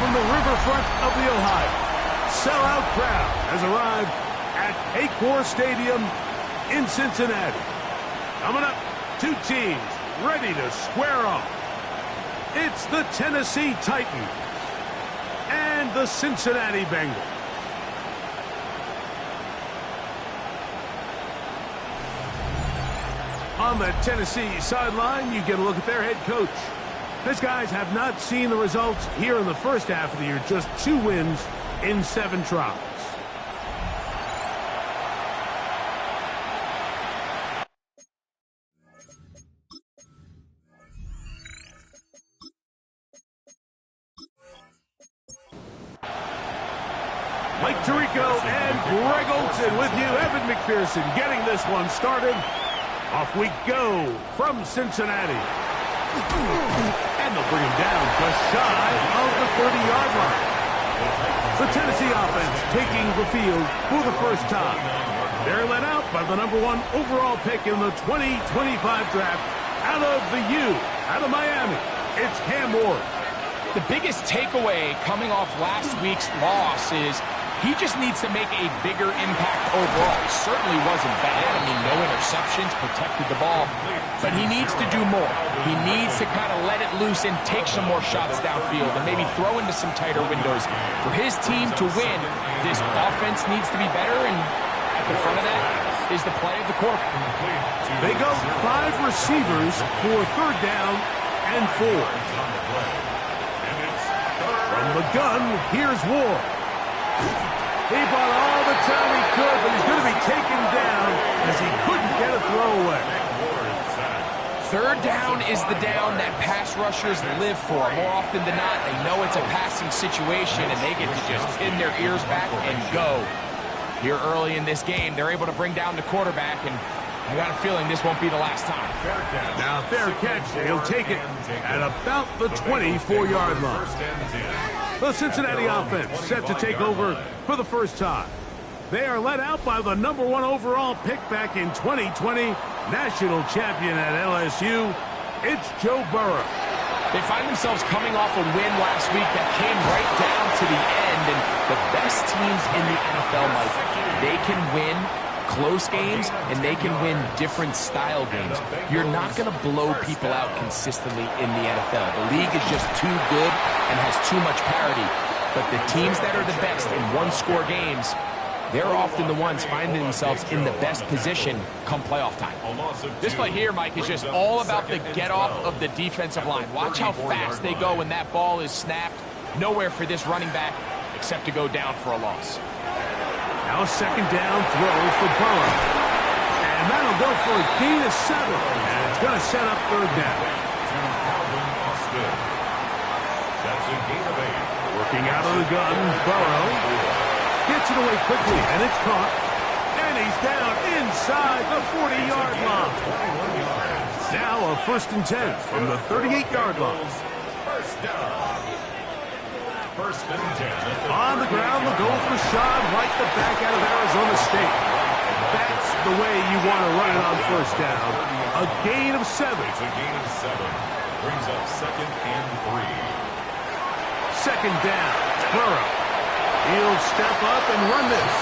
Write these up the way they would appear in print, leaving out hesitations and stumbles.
From the riverfront of the Ohio, sellout crowd has arrived at Paycor Stadium in Cincinnati. Coming up, two teams ready to square off. It's the Tennessee Titans and the Cincinnati Bengals. On the Tennessee sideline, you get a look at their head coach. These guys have not seen the results here in the first half of the year. Just 2 wins in 7 tries. Mike Tirico and Greg Olson with you. Evan McPherson getting this one started. Off we go from Cincinnati. And they'll bring him down just shy of the 30-yard line. The Tennessee offense taking the field for the first time. They're led out by the #1 overall pick in the 2025 draft out of the U, out of Miami. It's Cam Ward. The biggest takeaway coming off last week's loss is he just needs to make a bigger impact overall. He certainly wasn't bad. I mean, no interceptions, protected the ball. But he needs to do more. He needs to kind of let it loose and take some more shots downfield and maybe throw into some tighter windows. For his team to win, this offense needs to be better, and at the front of that is the play of the quarterback. They go 5 receivers for 3rd down and 4. From the gun, here's Ward. He bought all the time he could, but he's going to be taken down as he couldn't get a throwaway. 3rd down is the down that pass rushers live for. More often than not, they know it's a passing situation, and they get to just pin their ears back and go. Here early in this game, they're able to bring down the quarterback, and I got a feeling this won't be the last time. Now, fair catch. He'll take it at about the 24-yard line. The Cincinnati offense set to take over for the first time. They are led out by the #1 overall pick back in 2020, national champion at LSU. It's Joe Burrow. They find themselves coming off a win last week that came right down to the end, and the best teams in the NFL, Mike, they can win close games, and they can win different style games. You're not going to blow people out consistently in the NFL. The league is just too good and has too much parity. But the teams that are the best in one-score games, they're often the ones finding themselves in the best position come playoff time. This play here, Mike, is just all about the get-off of the defensive line. Watch how fast they go when that ball is snapped. Nowhere for this running back except to go down for a loss. Now 2nd down throw for Burrow. And that'll go for a gain of 7. And it's going to set up 3rd down. That's a gain of 8. Working out of the gun, Burrow gets it away quickly, and it's caught. And he's down inside the 40-yard line. Now a 1st and 10 from the 38-yard line. First down. 1st and 10. On the ground, the goal for Rashad right the back out of Arizona State. That's the way you want to run it on 1st down. A gain of 7. It's a gain of 7. Brings up 2nd and 3. 2nd down, Burrow. He'll step up and run this.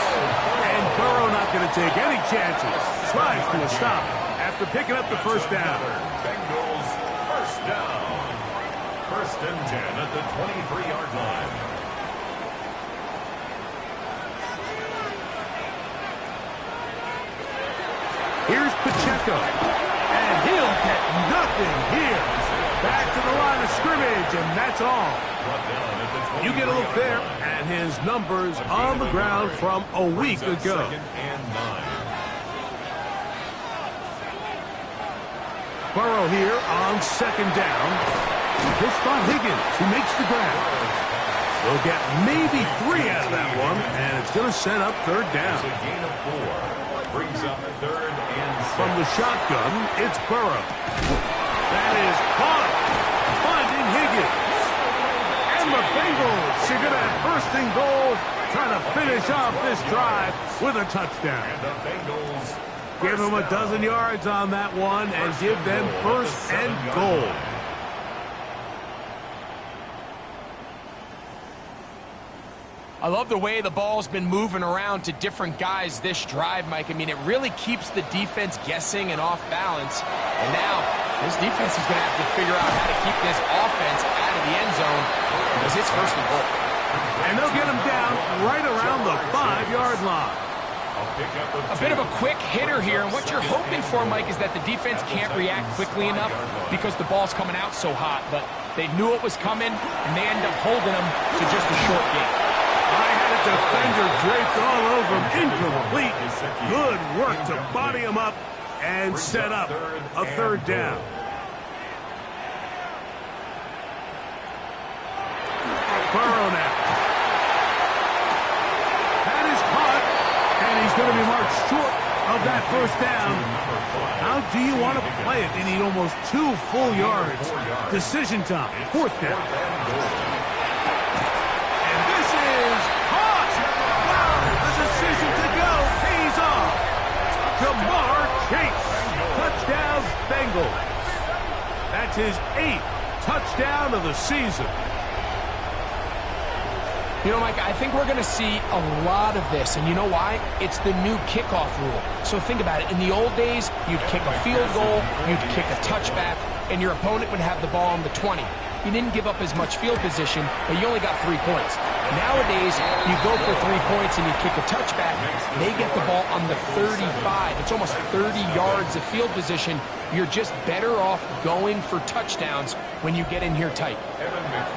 And Burrow not going to take any chances. Slides to a stop after picking up the 1st down. Bengals 1st down. 1st and 10 at the 23-yard line. Here's Pacheco. And he'll get nothing here. Back to the line of scrimmage, and that's all. You get a look there at his numbers on the ground from a week ago. 2nd and 9. Burrow here on second down. He'll spot Higgins, who makes the grab. They'll get maybe 3 out of that one, and it's going to set up third down. It's a gain of 4. Brings up third and 6. From the shotgun, it's Burrow. That is caught. Finding Higgins. And the Bengals are going to have first and goal, trying to finish off this drive with a touchdown. And the Bengals Give them a dozen yards on that one and give them first and goal. I love the way the ball's been moving around to different guys this drive, Mike. I mean, it really keeps the defense guessing and off balance. And now, this defense is going to have to figure out how to keep this offense out of the end zone because it's first and goal. And they'll get him down right around the 5-yard line. A bit of a quick hitter here, and what you're hoping for, Mike, is that the defense can't react quickly enough because the ball's coming out so hot. But they knew it was coming, and they end up holding them to just a short game. I had a defender draped all over him, incomplete. Good work to body him up and set up a third down. Burrow now. That is caught, and he's going to be marked short of that first down. How do you want to play it? They need almost 2 full yards. Decision time, fourth down. And this is caught. Wow, the decision to go pays off. Jamar Chase, touchdown Bengals. That's his 8th touchdown of the season. You know, Mike, I think we're going to see a lot of this, and you know why? It's the new kickoff rule. So think about it. In the old days, you'd kick a field goal, you'd kick a touchback, and your opponent would have the ball on the 20. You didn't give up as much field position, but you only got 3 points. Nowadays, you go for 3 points and you kick a touchback, they get the ball on the 35. It's almost 30 yards of field position. You're just better off going for touchdowns when you get in here tight.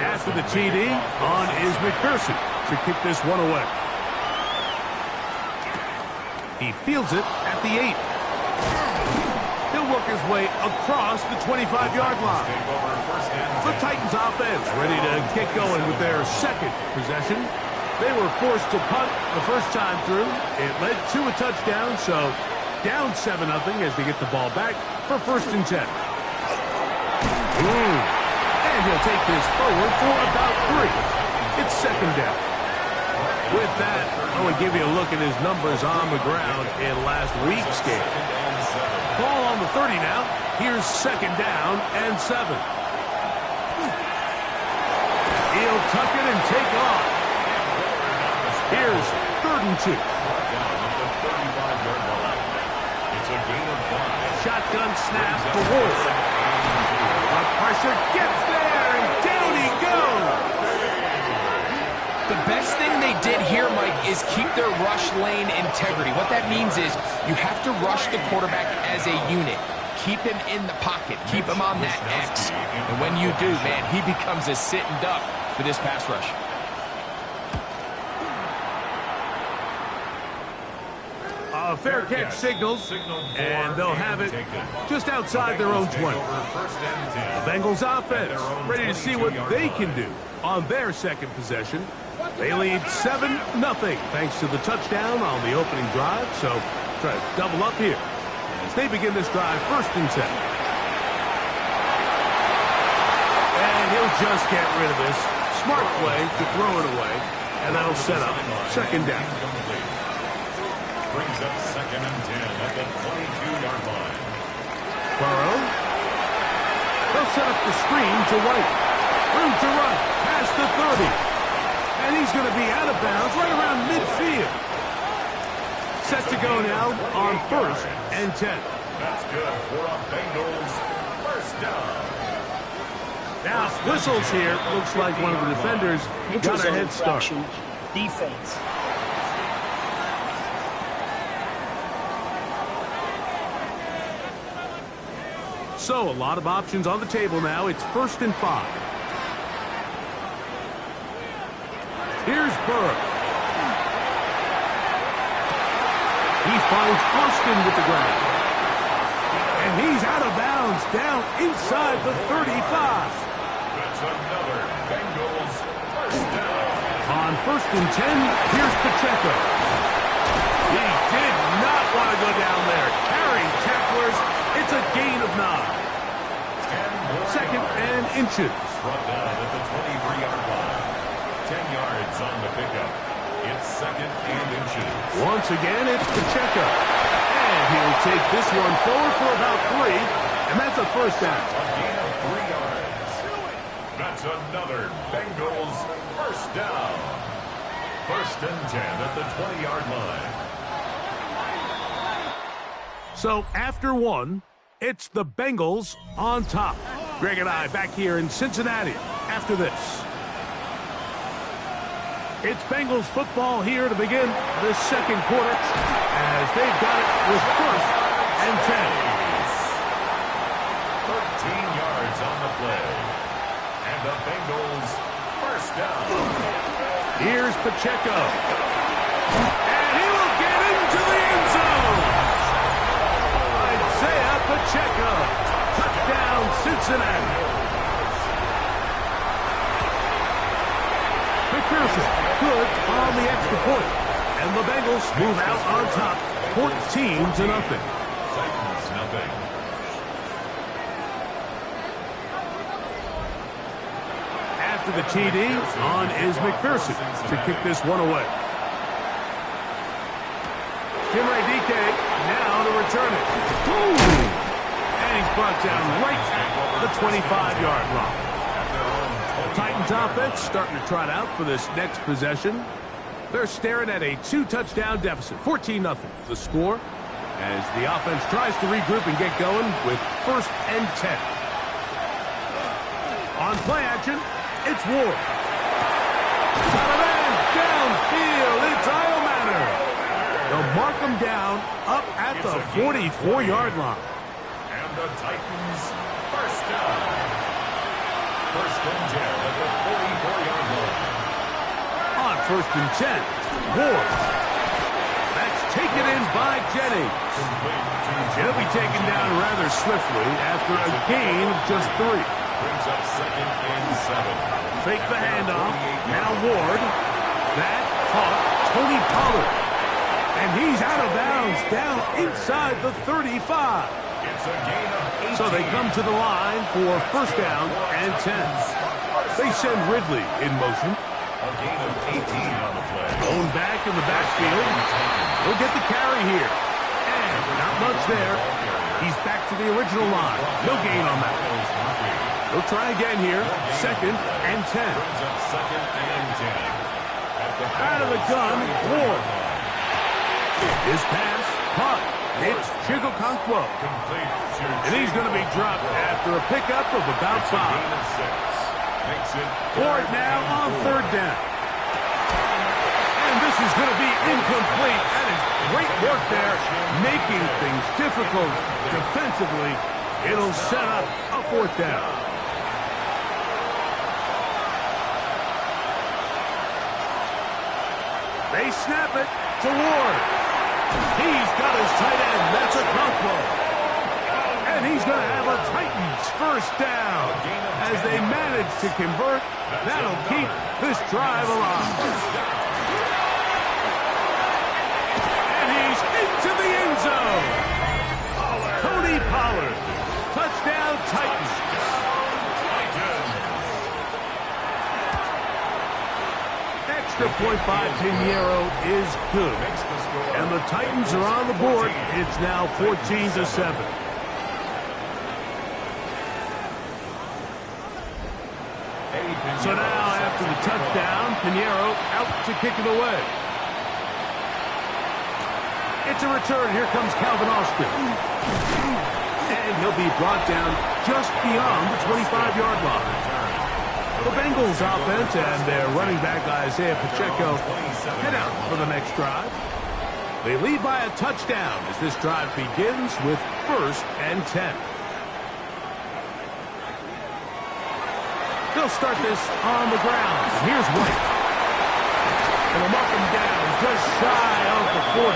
After the TD, on is McPherson to kick this one away. He fields it at the 8. He'll work his way across the 25-yard line. The Titans offense ready to get going with their second possession. They were forced to punt the first time through. It led to a touchdown, so down 7-0 as they get the ball back for first and 10. And he'll take this forward for about 3. It's second down. With that, I want to give you a look at his numbers on the ground in last week's game. Ball on the 30 now. Here's second down and 7. He'll tuck it and take off. Here's third and 2. Shotgun snap for Wolf. The pressure gets there, and down he goes. The best thing they did here, Mike, is keep their rush lane integrity. What that means is you have to rush the quarterback as a unit. Keep him in the pocket. Keep him on that X. And when you do, man, he becomes a sitting duck for this pass rush. A fair catch signals, and they'll have it just outside their own 20. The Bengals offense ready to see what they can do on their second possession. They lead 7-0 thanks to the touchdown on the opening drive, so try to double up here as they begin this drive first and 10. And he'll just get rid of this. Smart play to throw it away, and that'll set up second down. Brings up second and 10 at the 22-yard line. Burrow. They'll set up the screen to White. Room to run past the 30. And he's going to be out of bounds right around midfield. Set to go now on first and 10. That's good for a Bengals first down. Now, whistles here. Looks like one of the defenders got a head start. Defense. So, a lot of options on the table now. It's first and 5. Here's Burrow. He finds Austin with the ground. And he's out of bounds down inside the 35. That's another Bengals first down. On 1st and 10, here's Pacheco. He did not want to go down there. Carrying tacklers, it's a gain of 9. 2nd and inches. Brought down at the 23-yard line. 10 yards on the pickup. It's 2nd and inches. Once again, it's Pacheco. And he'll take this one forward for about 3. And that's a first down. A gain of 3 yards. That's another Bengals first down. 1st and 10 at the 20-yard line. So after 1, it's the Bengals on top. Greg and I back here in Cincinnati after this. It's Bengals football here to begin the 2nd quarter as they've got it with 1st and 10. 13 yards on the play. And the Bengals first down. Here's Pacheco. And he will get into the end zone. Isaiah Pacheco. Touchdown, Cincinnati. McPherson, good on the extra point. And the Bengals move out on top, 14-0. Titans nothing. After the TD, on is McPherson to kick this one away. Dike now to return it. Boom! And he's brought down right at the 25-yard line. Titans offense starting to trot out for this next possession. They're staring at a 2-touchdown deficit, 14-0. The score as the offense tries to regroup and get going with 1st and 10. On play action, it's Ward. Got a man downfield. It's Iomanner. They'll mark him down up at the 44-yard line. And the Titans first down. 1st and 10 at the 44-yard line. On 1st and 10, Ward. That's taken in by Jennings. He'll be taken down rather swiftly after a gain of just 3. Brings up 2nd and 7. Fake the handoff. Now Ward. That caught Tony Pollard. And he's out of bounds down inside the 35. It's a gain of 18. So they come to the line for 1st down and 10. They send Ridley in motion. A gain of 18 on the play. Going back in the backfield. He'll get the carry here. And not much there. He's back to the original line. No gain on that. He'll try again here. 2nd and 10. Brings up 2nd and 10. Out of the gun, Ward. His pass, caught. It's Chigokonkwo. And he's going to be dropped after a pickup of about 5. Ward now on 3rd down. And this is going to be incomplete. That is great work there, making things difficult defensively. It'll set up a 4th down. They snap it to Ward. He's got his tight end. That's a Okonkwo. And he's going to have a Titans first down as they manage to convert. That'll keep this drive alive. And he's into the end zone. Tony Pollard. Touchdown, Titans. Extra point by Pinheiro is good. And the Titans are on the board. It's now 14-7. So now, after the touchdown, Pinheiro out to kick it away. It's a return. Here comes Calvin Austin. And he'll be brought down just beyond the 25-yard line. The Bengals offense and their running back Isaiah Pacheco head out for the next drive. They lead by a touchdown as this drive begins with 1st and 10. They'll start this on the ground. Here's White. And they'll mark him down just shy of the 40.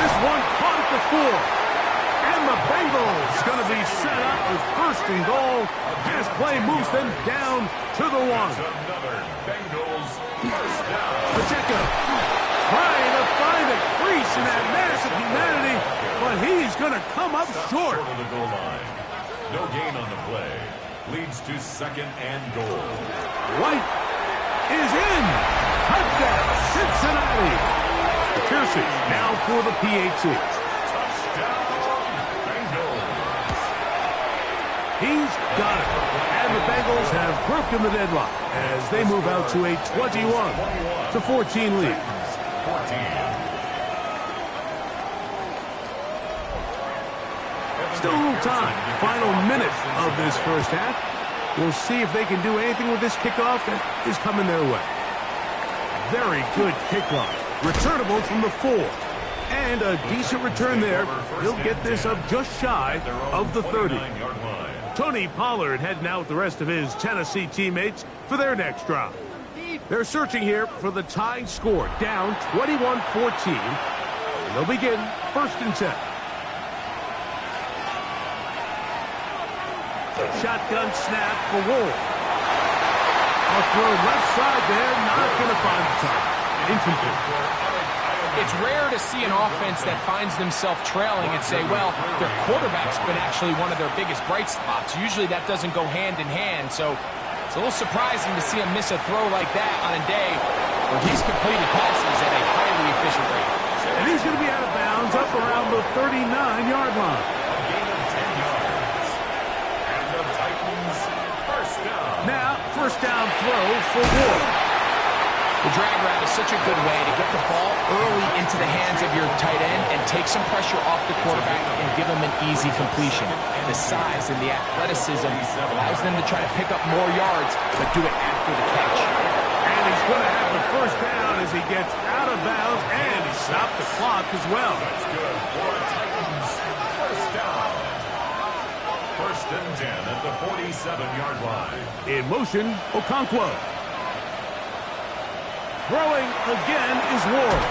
This one caught at the 4. And the Bengals going to be set up with first and goal as play moves them down to the 1. Another Bengals first down. Pacheco trying to find a crease in that mass of humanity, but he's going to come up short. Short of the goal line. No gain on the play. Leads to second and goal. White is in. Touchdown, Cincinnati. Pearson now for the PAT. He's got it. And the Bengals have broken the deadlock as they move out to a 21-14 lead. Still a little time. Final minute of this first half. We'll see if they can do anything with this kickoff that is coming their way. Very good kickoff. Returnable from the 4. And a decent return there. He'll get this up just shy of the 30. Tony Pollard heading out with the rest of his Tennessee teammates for their next drive. They're searching here for the tying score, down 21-14. And they'll begin first and 10. Shotgun snap for Ward. A throw left side there, not going to find the target. Incomplete. It's rare to see an offense that finds themselves trailing and say, well, their quarterback's been actually one of their biggest bright spots. Usually that doesn't go hand in hand, so it's a little surprising to see him miss a throw like that on a day where he's completed passes at a highly efficient rate. And he's going to be out of bounds up around the 39-yard line. A gain of 10 yards. And the Titans first down. Now, first down throw for Ward. The drag route is such a good way to get the ball early into the hands of your tight end and take some pressure off the quarterback and give him an easy completion. The size and the athleticism allows them to try to pick up more yards, but do it after the catch. And he's going to have the first down as he gets out of bounds, and he stopped the clock as well. That's good for Titans first down. First and 10 at the 47-yard line. In motion, Okonkwo. Throwing again is Ward.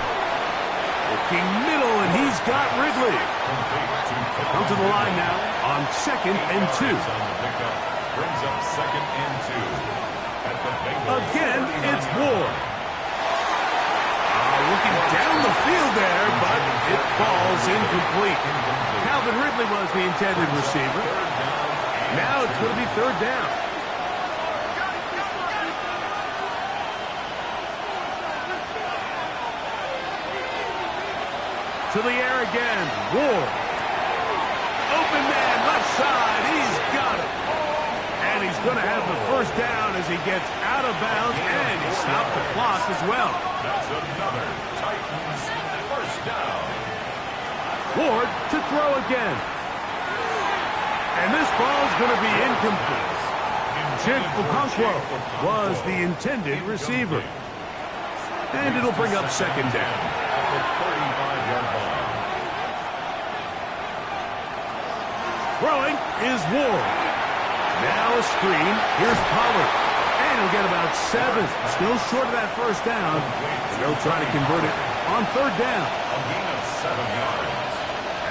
Looking middle, and he's got Ridley. Come to the line now on second and 2. Brings up second and 2. At the Bengals. Again, it's Ward. Looking down the field there, but it falls incomplete. Calvin Ridley was the intended receiver. Now it's going to be third down. To the air again. Ward. Open man, left side. He's got it. And he's going to have the first down as he gets out of bounds, and he stopped the clock as well. That's another Titans first down. Ward to throw again. And this ball's going to be incomplete. Chip Okonkwo was the intended receiver. And it'll bring up second down. At the 35-yard line. Throwing is Ward. Now a screen. Here's Pollard. And he'll get about 7. Still short of that first down. And they'll try to convert it on third down. A gain of 7 yards.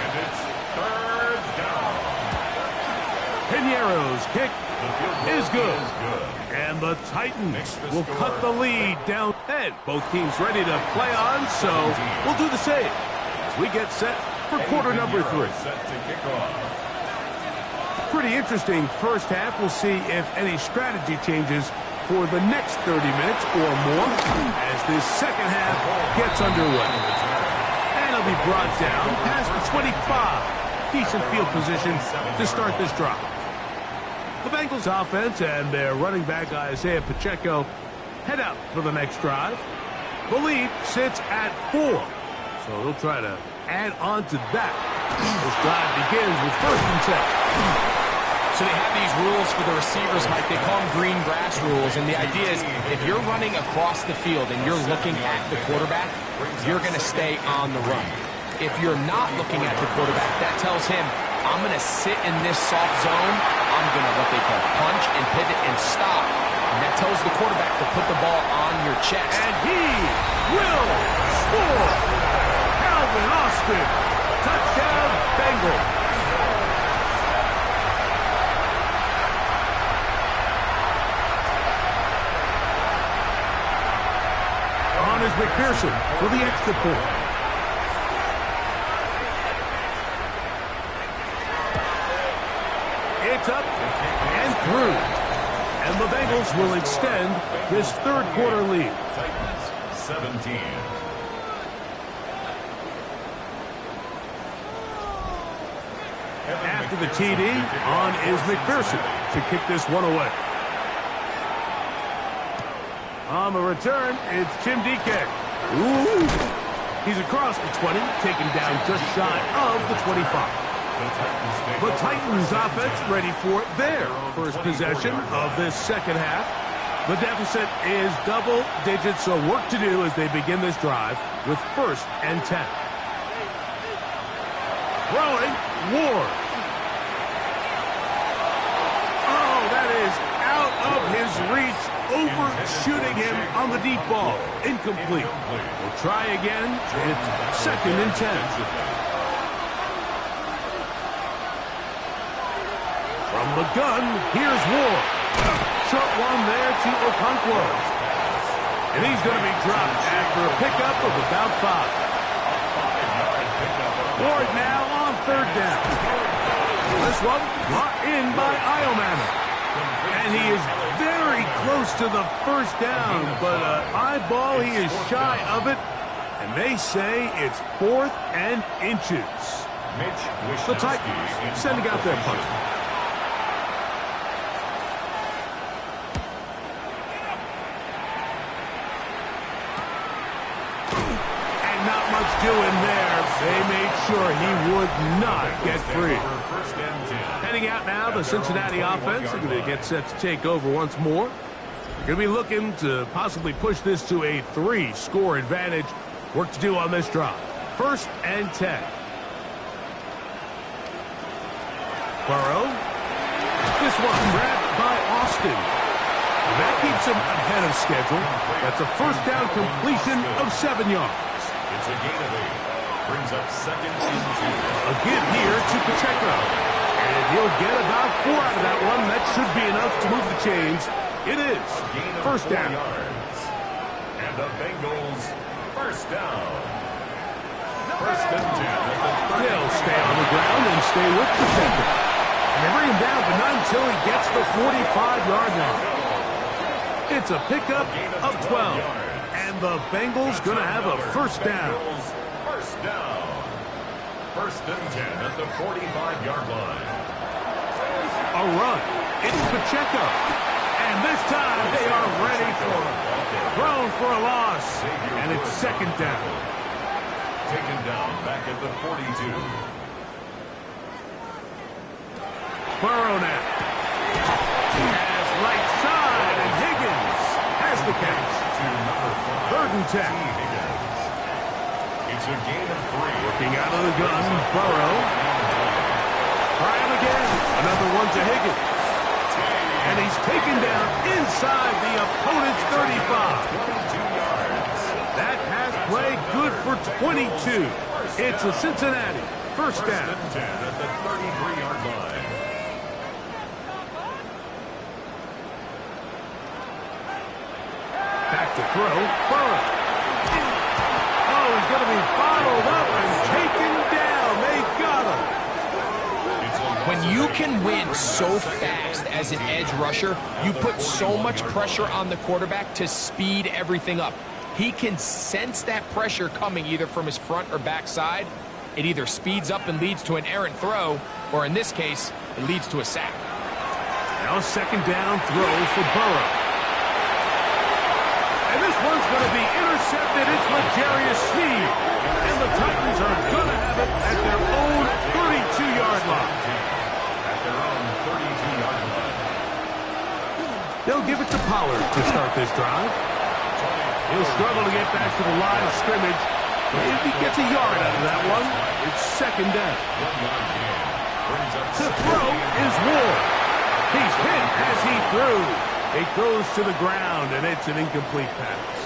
And it's third down. Piñeiro's kick is good. Good. And the Titans will cut the lead down. And both teams ready to play on, so we'll do the same as we get set for quarter number 3. Set to kick off. Pretty interesting first half. We'll see if any strategy changes for the next 30 minutes or more as this second half gets underway. And it'll be brought down past the 25. Decent field position to start this drive. The Bengals offense and their running back Isaiah Pacheco head out for the next drive. The lead sits at 4, so they'll try to add on to that. This drive begins with first and 10. So they have these rules for the receivers, Mike. They call them green grass rules. And the idea is if you're running across the field and you're looking at the quarterback, you're going to stay on the run. If you're not looking at the quarterback, that tells him, I'm going to sit in this soft zone. I'm going to what they call punch and pivot and stop. And that tells the quarterback to put the ball on your chest. And he will score. and Austin. Touchdown, Bengals. On is McPherson for the extra point. It's up and through. And the Bengals will extend this third quarter lead. Titans 17. After the TD, on is McPherson to kick this one away. On the return, it's Tim DK. Ooh. He's across the 20, taken down just shy of the 25. The Titans offense ready for their first possession of this second half. The deficit is double digits, so work to do as they begin this drive with 1st and 10. Throwing, Ward. Oh, that is out of his reach, overshooting him on the deep ball. Incomplete. We'll try again. It's 2nd and 10. From the gun, here's Ward. Short one there to Okonkwo. And he's going to be dropped after a pickup of about 5. Ward now on 3rd down. This one brought in by Iomana. And he is very close to the 1st down, but eyeball, he is shy of it. And they say it's 4th and inches. The Titans sending out their punt. Doing there, they made sure he would not get free. Heading out now, the Cincinnati offense are going to get set to take over once more. They're going to be looking to possibly push this to a 3-score advantage. Work to do on this drive. 1st and 10. Burrow. This one grabbed by Austin. And that keeps him ahead of schedule. That's a 1st down completion of 7 yards. It's a gain of 8. Brings up 2nd and 2. A give here to Pacheco. And he'll get about 4 out of that one. That should be enough to move the chains. It is 1st down. Yards. And the Bengals 1st down. 1st and 10. They'll stay on the ground and stay with Pacheco. And they bring him down, but not until he gets the 45-yard line. It's a pickup of 12. And the Bengals going to have a 1st down. 1st down. 1st and 10 at the 45-yard line. A run. It's Pacheco. And this time they are ready for him. Thrown for a loss. And it's 2nd down. Taken down back at the 42. Burrow now. Pass right side, and Higgins has the catch. 3rd and 10. It's a gain of 3. Working out of the gun, Burrow. Try him again. Another one to Higgins. And he's taken down inside the opponent's 35. 22 yards. That pass play good for 22. It's a Cincinnati 1st down. 1st and 10 at the 33-yard line. Back to throw, Burrow. Oh, he's going to be bottled up and taken down. They got him. When you can win so fast as an edge rusher, you put so much pressure on the quarterback to speed everything up. He can sense that pressure coming either from his front or back side. It either speeds up and leads to an errant throw, or in this case, it leads to a sack. Now 2nd down throw for Burrow. And this one's going to be intercepted. It's L'Jarius Sneed. And the Titans are going to have it at their own 32-yard line. At their own 32-yard line. They'll give it to Pollard to start this drive. He'll struggle to get back to the line of scrimmage. But if he gets a yard out of that one, it's 2nd down. To throw is Ward. He's hit as he threw. It goes to the ground, and it's an incomplete pass.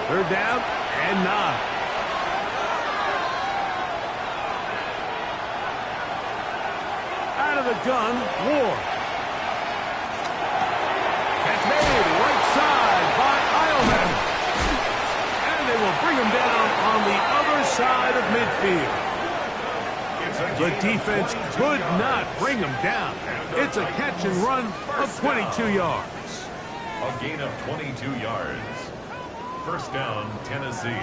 3rd down and 9. out of the gun, Ward. It's made right side by Eilman. And they will bring him down on the other side of midfield. The defense could not bring him down. It's a catch and run of 22 yards. A gain of 22 yards. First down, Tennessee.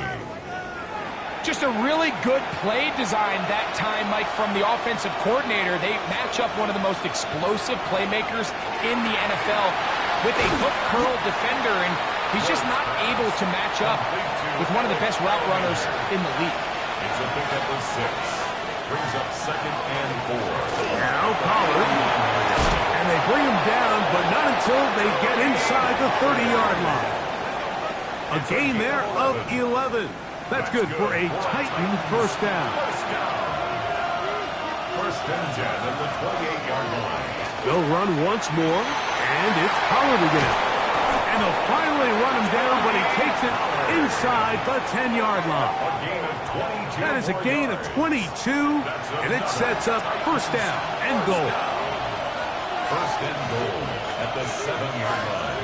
Just a really good play design that time, Mike, from the offensive coordinator. They match up one of the most explosive playmakers in the NFL with a hook curl defender, and he's just not able to match up with one of the best route runners in the league. It's a pickup of 6. Brings up 2nd and 4. Now Pollard. And they bring him down, but not until they get inside the 30-yard line. A gain there of 11. That's good for a Titan first down. First and 10 at the 28-yard line. They'll run once more, and it's Pollard again. And they'll finally run him down, but he takes it inside the 10-yard line. A gain of 22. That is a gain of 22, and it sets up first down and goal. First and goal at the 7-yard line.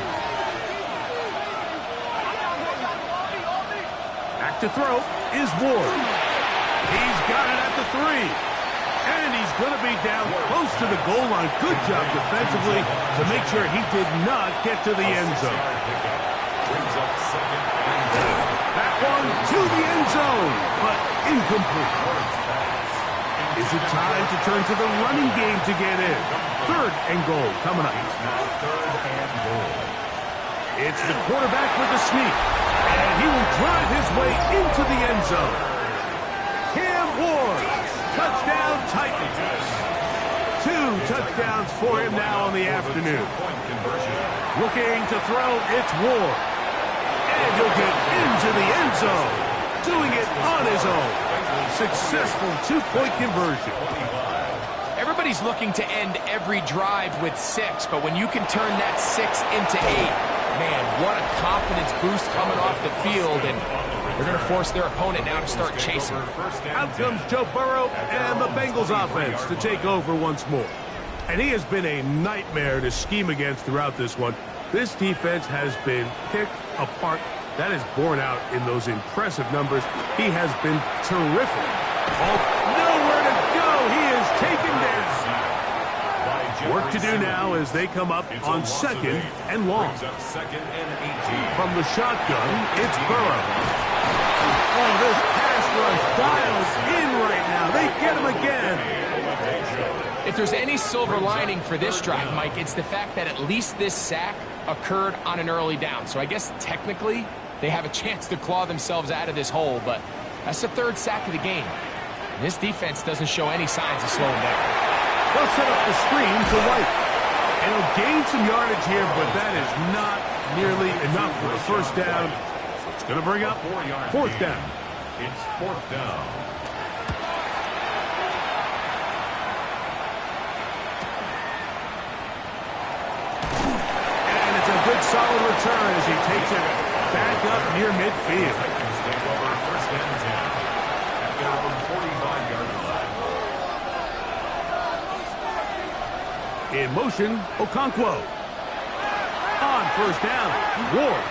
Back to throw is Ward. He's got it at the 3. And he's going to be down close to the goal line. Good job defensively to make sure he did not get to the end zone. Brings up 2nd and goal. That one to the end zone, but incomplete. Is it time to turn to the running game to get in? Third and goal coming up. Now 3rd and goal. It's the quarterback with the sneak. And he will drive his way into the end zone. Cam Ward, touchdown Titans. 2 touchdowns for him now in the afternoon. Looking to throw, it's Ward. And he'll get into the end zone. Doing it on his own. Successful 2-point conversion. Everybody's looking to end every drive with 6, but when you can turn that 6 into 8, man, what a confidence boost coming off the field, and they're going to force their opponent now to start chasing. Out comes Joe Burrow and the Bengals offense to take over once more. And he has been a nightmare to scheme against throughout this one. This defense has been picked apart. That is borne out in those impressive numbers. He has been terrific. Oh, nowhere to go. He is taken down. Work to do now as they come up on 2nd and long. From the shotgun, it's Burrow. Oh, this pass rush dials in right now. They get him again. If there's any silver lining for this drive, Mike, it's the fact that at least this sack occurred on an early down. So I guess technically they have a chance to claw themselves out of this hole, but that's the 3rd sack of the game. And this defense doesn't show any signs of slowing down. They'll set up the screen to White. And he'll gain some yardage here, but that is not nearly enough for a first down. So it's going to bring up 4th down. It's 4th down. And it's a good solid return as he takes it back up near midfield. Titans take over first and 10 at their own 45-yard line. In motion, Okonkwo. On first down, Ward.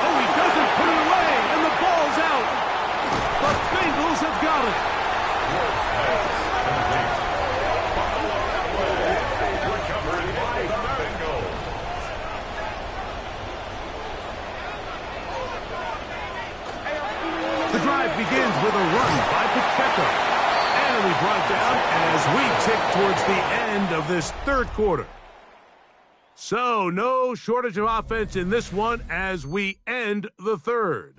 Oh, he doesn't put it away, and the ball's out. The Bengals have got it. Ward's pass complete. Recovered by the Bengals. The drive begins with a run by Pacheco. And we brought down as we tick towards the end of this 3rd quarter. So, no shortage of offense in this one as we end the 3rd.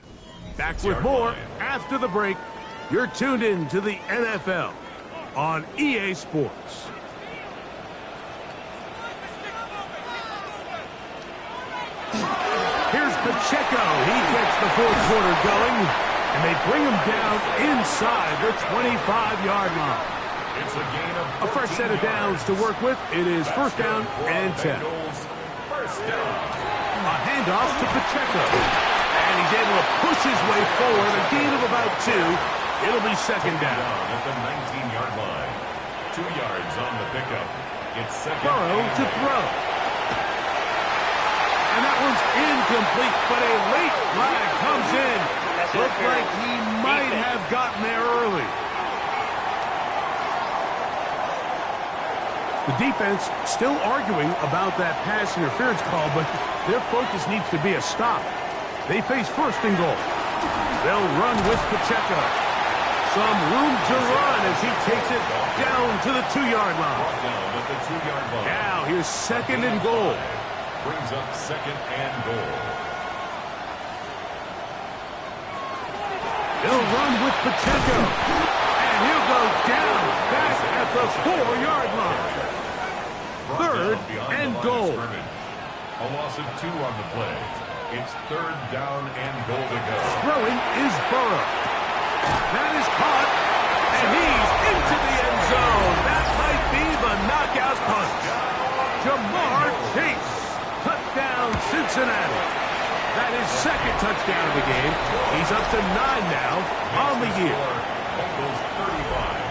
Back with more after the break. You're tuned in to the NFL on EA Sports. Here's Pacheco. He gets the 4th quarter going. And they bring him down inside the 25-yard line. It's a gain of A fresh set of downs to work with. It is first down and 10. First down. A handoff to Pacheco. And he's able to push his way forward. A gain of about 2. It'll be second down. At the 19-yard line. 2 yards on the pickup. It's second. Burrow to throw. And that one's incomplete, but a late flag comes in. Looks like he might have gotten there early. The defense still arguing about that pass interference call, but their focus needs to be a stop. They face first and goal. They'll run with Pacheco. Some room to run as he takes it down to the 2-yard line. Now here's second and goal. Brings up second and goal. They'll run with Pacheco. And he'll go down back at the 4-yard line. Third and goal. A loss of 2 on the play. It's third down and goal to go. Throwing is Burrow. That is caught. And he's into the end zone. That might be the knockout punch. Jamar Chase. Touchdown, Cincinnati. That is second touchdown of the game. He's up to 9 now on the year. Bengals 35.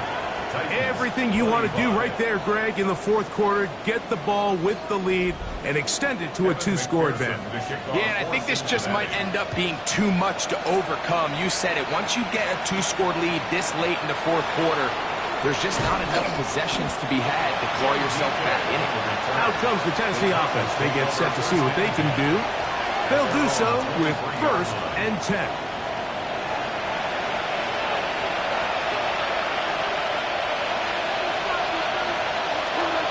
Everything you want to do right there, Greg, in the fourth quarter. Get the ball with the lead and extend it to a 2-score advantage. Yeah, and I think this just might end up being too much to overcome. You said it. Once you get a 2-score lead this late in the fourth quarter, there's just not enough possessions to be had to claw yourself back in it. Out comes the Tennessee offense. They get set to see what they can do. They'll do so with first and 10.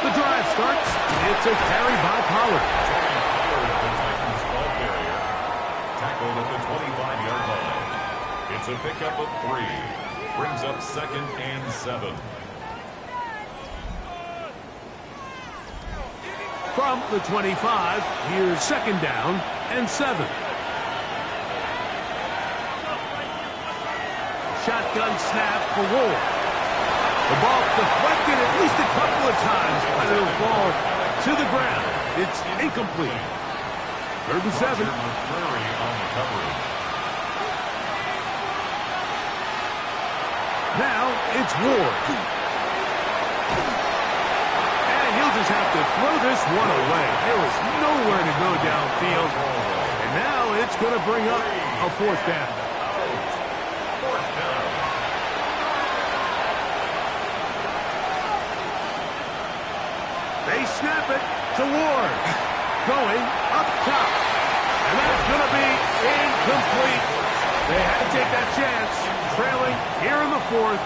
The drive starts. It's a carry by Pollard. Tackled at the 25-yard line. It's a pickup of 3. Brings up second and 7. From the 25, here's second down and 7. Shotgun snap for Ward. The ball deflected at least a couple of times, but it'll fall to the ground. It's incomplete. Third and 7. Now it's Ward. And he'll just have to throw this one away. There was nowhere to go downfield. And now it's going to bring up a fourth down. They snap it to Ward. Going up top. And that's going to be incomplete. They had to take that chance. Trailing here in the fourth.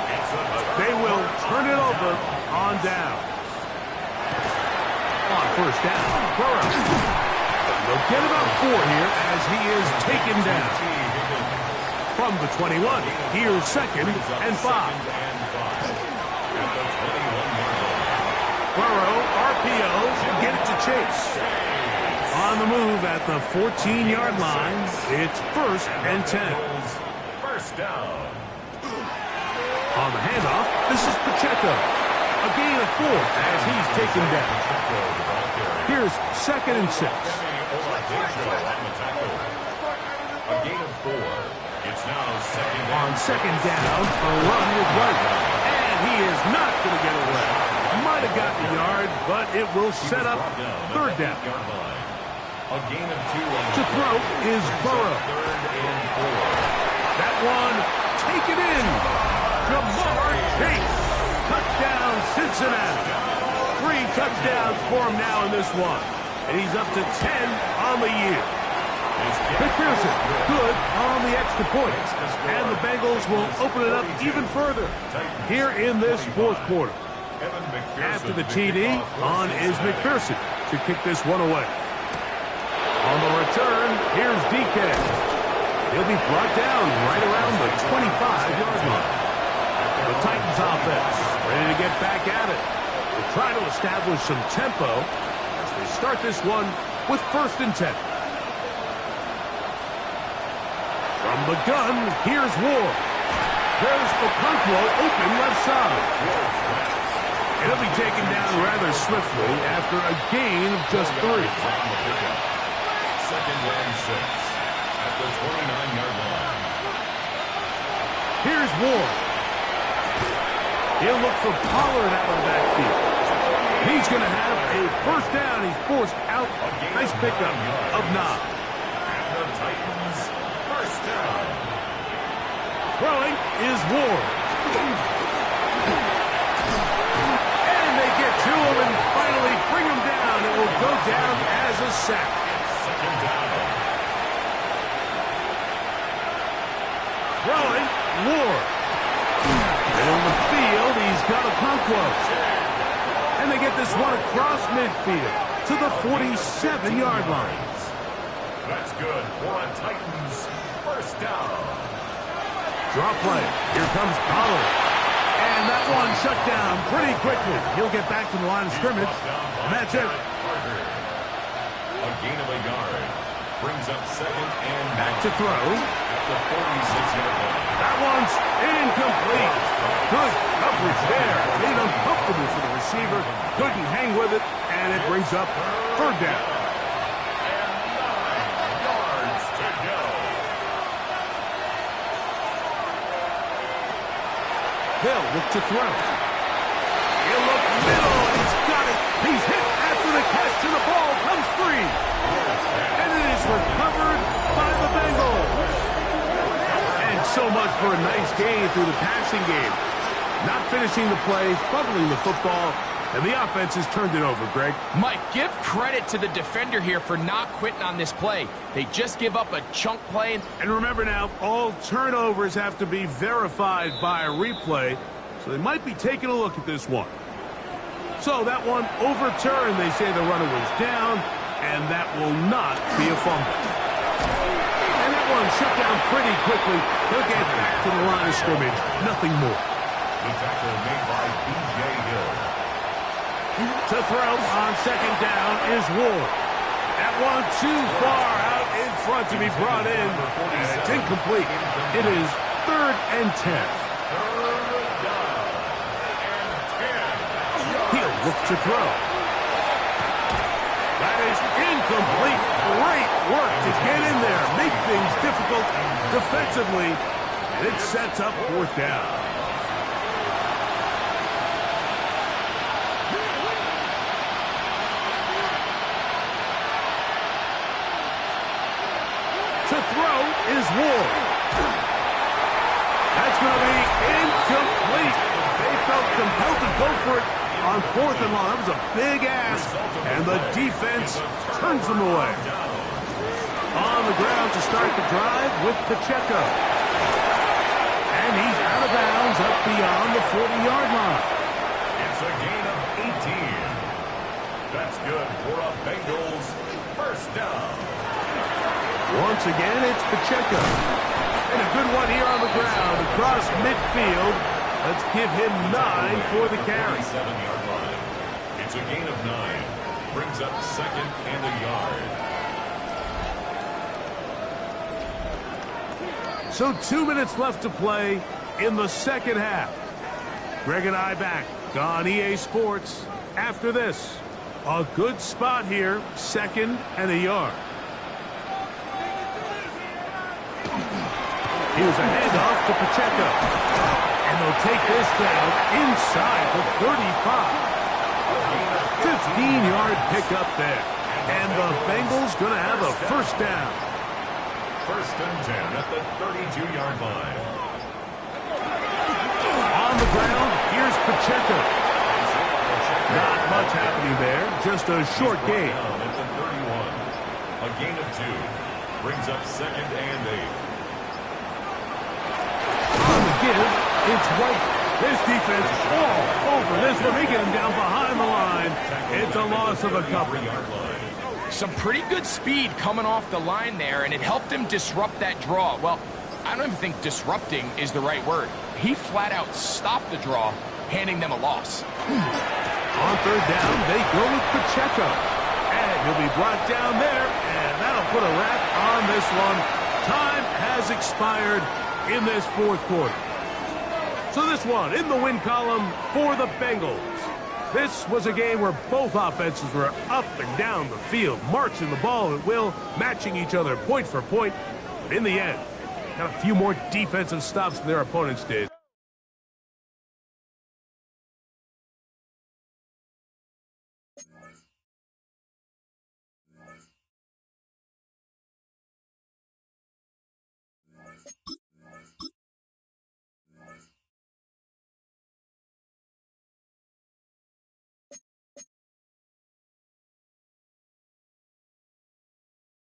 They will turn it over on down. On first down, Burrow. They'll get about 4 here as he is taken down. From the 21, here's second and 5. Burrow, RPO, get it to Chase. On the move at the 14-yard line, it's first and 10. First down. On the handoff, this is Pacheco. A gain of 4 as he's taken down. Here's second and 6. A gain of 4. It's now second down. On second down, a run with White. And he is not going to get away. Might have gotten a yard, but it will set up third down. A gain of 2. To throw is Burrow. Third and 4. That one taken in. Jamar Chase. Touchdown, Cincinnati. 3 touchdowns for him now in this one. And he's up to 10 on the year. McPherson, good on the extra point. And the Bengals will open it up even further here in this fourth quarter. After the TD, on is McPherson to kick this one away. On the return, here's DK. He'll be brought down right around the 25-yard line. The Titans offense ready to get back at it. They'll try to establish some tempo as they start this one with first and 10. From the gun, here's Ward. There's Okonkwo open left side. He'll be taken down rather swiftly after a gain of just 3. Second and 6 at the 29-yard line. Here's Ward. He'll look for Pollard out of the backfield. He's going to have a first down. He's forced out. Nice pickup of Knox. And the Titans, first down. Throwing is Ward. And they get to him and finally bring him down. It will go down as a sack. Second down. Throwing, Ward. Middle of the field, he's got a Conquo. And they get this one across midfield to the 47-yard line. That's good for a Titans first down. Draw play. Here comes Pollard. And that one shut down pretty quickly. He'll get back to the line of scrimmage. And that's it. A gain of a yard. Brings up second and Back to throw. at the 46-yard line. That one's incomplete. Good coverage there. Made uncomfortable for the receiver. Couldn't hang with it. And it brings up third down. And 9 yards to go. Hill look to throw. He'll look middle. He's got it. He's hit after the catch, and the ball comes free. And it is recovered by the Bengals. And so much for a nice gain through the passing game. Not finishing the play, fumbling the football, and the offense has turned it over, Greg. Mike, give credit to the defender here for not quitting on this play. They just give up a chunk play. And remember now, all turnovers have to be verified by a replay, so they might be taking a look at this one. So that one overturned. They say the runner was down, and that will not be a fumble. And that one shut down pretty quickly. He'll get back to the line of scrimmage. Nothing more. The tackle made by B.J. Hill. To throw on second down is Ward. That one too far out in front to be brought in. And it's incomplete. It is 3rd and 10. Third down and 10. He'll look to throw. That is incomplete. Great work to get in there. Make things difficult defensively. And it sets up 4th down. To throw is Ward. That's going to be incomplete. They felt compelled to go for it on 4th and long. That was a big ask, and the defense turns them away. On the ground to start the drive with Pacheco. And he's out of bounds up beyond the 40-yard line. It's a gain of 18. That's good for a Bengals first down. Once again, it's Pacheco. And a good one here on the ground across midfield. Let's give him 9 for the carry. 7-yard line. It's a gain of 9. Brings up second and a yard. So 2 minutes left to play in the second half. Greg and I back on EA Sports after this. A good spot here, 2nd and a yard. Here's a handoff to Pacheco. And they'll take this down inside the 35. 15-yard pickup there. And the Bengals going to have a first down. First and 10 at the 32-yard line. On the ground, here's Pacheco. Not much happening there, just a short gain. Down at the 31. A gain of 2. Brings up second and 8. On the give, it's White. This defense all over this one. They get him down behind the line. It's a loss of a couple. Some pretty good speed coming off the line there, and it helped him disrupt that draw. Well, I don't even think disrupting is the right word. He flat out stopped the draw, handing them a loss. On third down, they go with Pacheco. And he'll be brought down there, and that'll put a wrap on this one. Time has expired in this 4th quarter. So this one in the win column for the Bengals. This was a game where both offenses were up and down the field, marching the ball at will, matching each other point for point. But in the end, got a few more defensive stops than their opponents did.